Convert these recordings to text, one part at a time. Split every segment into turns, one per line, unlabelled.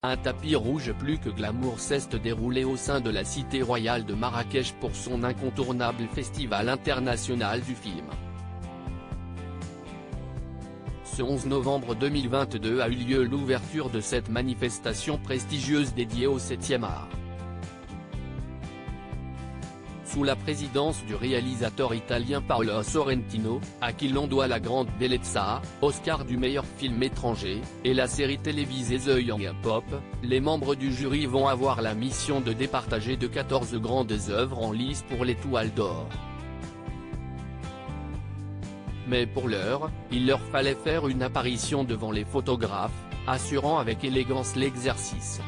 Un tapis rouge plus que glamour s'est déroulé au sein de la cité royale de Marrakech pour son incontournable festival international du film. Ce 11 novembre 2022 a eu lieu l'ouverture de cette manifestation prestigieuse dédiée au 7e art. Sous la présidence du réalisateur italien Paolo Sorrentino, à qui l'on doit La Grande Bellezza, Oscar du meilleur film étranger, et la série télévisée The Young Pope, les membres du jury vont avoir la mission de départager de 14 grandes œuvres en lice pour l'Étoile d'Or. Mais pour l'heure, il leur fallait faire une apparition devant les photographes, assurant avec élégance l'exercice.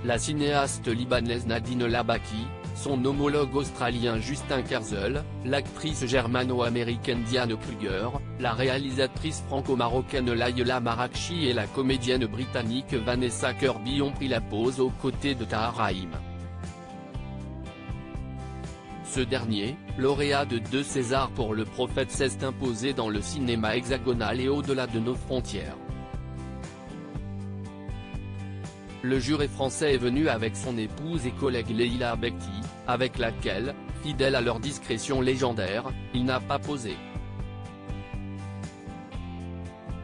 La cinéaste libanaise Nadine Labaki, son homologue australien Justin Kurzel, l'actrice germano-américaine Diane Kruger, la réalisatrice franco-marocaine Layla Marakchi et la comédienne britannique Vanessa Kirby ont pris la pose aux côtés de Tahar Rahim. Ce dernier, lauréat de 2 Césars pour Le Prophète, s'est imposé dans le cinéma hexagonal et au-delà de nos frontières. Le jury français est venu avec son épouse et collègue Leila Bekti, avec laquelle, fidèle à leur discrétion légendaire, il n'a pas posé.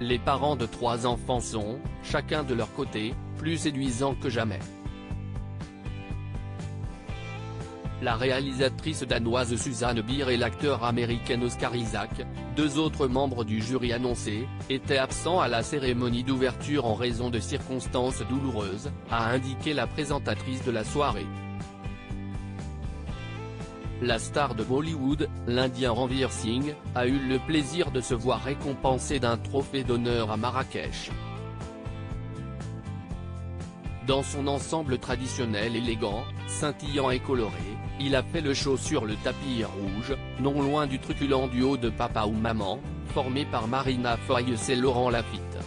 Les parents de 3 enfants sont, chacun de leur côté, plus séduisants que jamais. La réalisatrice danoise Susanne Bier et l'acteur américain Oscar Isaac, 2 autres membres du jury annoncés, étaient absents à la cérémonie d'ouverture en raison de circonstances douloureuses, a indiqué la présentatrice de la soirée. La star de Bollywood, l'Indien Ranveer Singh, a eu le plaisir de se voir récompensé d'un trophée d'honneur à Marrakech. Dans son ensemble traditionnel élégant, scintillant et coloré, il a fait le show sur le tapis rouge, non loin du truculent duo de papa ou maman, formé par Marina Foïs et Laurent Lafitte.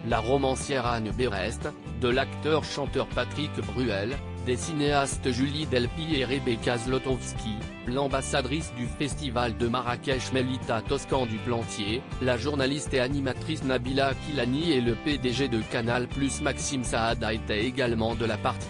La romancière Anne Berest, de l'acteur-chanteur Patrick Bruel, des cinéastes Julie Delpy et Rebecca Zlotowski, l'ambassadrice du festival de Marrakech Melita Toscan du Plantier, la journaliste et animatrice Nabila Kilani et le PDG de Canal+ Maxime Saada étaient également de la partie.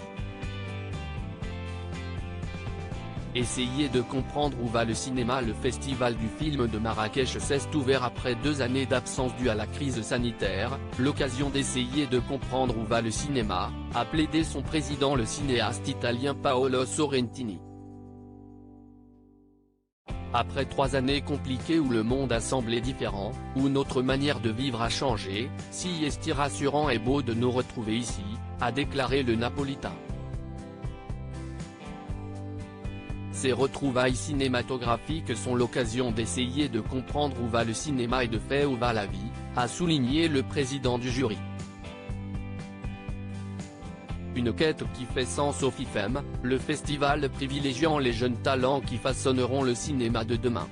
Essayez de comprendre où va le cinéma. Le festival du film de Marrakech s'est ouvert après 2 années d'absence due à la crise sanitaire, l'occasion d'essayer de comprendre où va le cinéma, a plaidé son président le cinéaste italien Paolo Sorrentini. Après 3 années compliquées où le monde a semblé différent, où notre manière de vivre a changé, si est rassurant et beau de nous retrouver ici, a déclaré le Napolitain. Ces retrouvailles cinématographiques sont l'occasion d'essayer de comprendre où va le cinéma et de faire où va la vie, a souligné le président du jury. Une quête qui fait sens au FIFEM, le festival privilégiant les jeunes talents qui façonneront le cinéma de demain.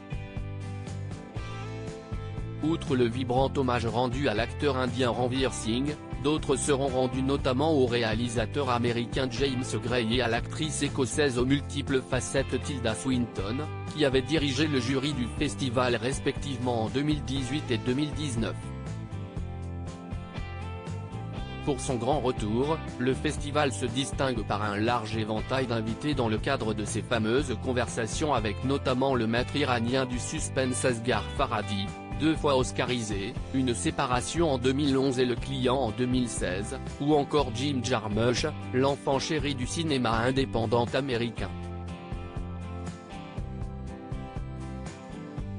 Outre le vibrant hommage rendu à l'acteur indien Ranveer Singh, d'autres seront rendus notamment au réalisateur américain James Gray et à l'actrice écossaise aux multiples facettes Tilda Swinton, qui avait dirigé le jury du festival respectivement en 2018 et 2019. Pour son grand retour, le festival se distingue par un large éventail d'invités dans le cadre de ses fameuses conversations avec notamment le maître iranien du suspense Asghar Farhadi, 2 fois oscarisé, Une séparation en 2011 et Le client en 2016, ou encore Jim Jarmusch, l'enfant chéri du cinéma indépendant américain.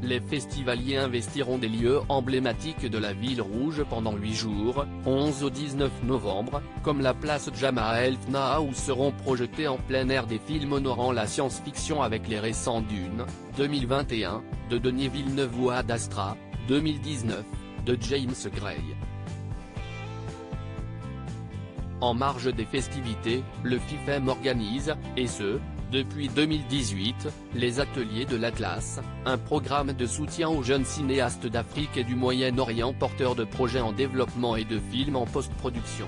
Les festivaliers investiront des lieux emblématiques de la Ville Rouge pendant 8 jours, 11 au 19 novembre, comme la place Jamaa El Fna où seront projetés en plein air des films honorant la science-fiction avec les récents Dune, 2021, de Denis Villeneuve ou Ad Astra, 2019, de James Gray. En marge des festivités, le FIFEM organise, et ce, depuis 2018, les Ateliers de l'Atlas, un programme de soutien aux jeunes cinéastes d'Afrique et du Moyen-Orient porteurs de projets en développement et de films en post-production.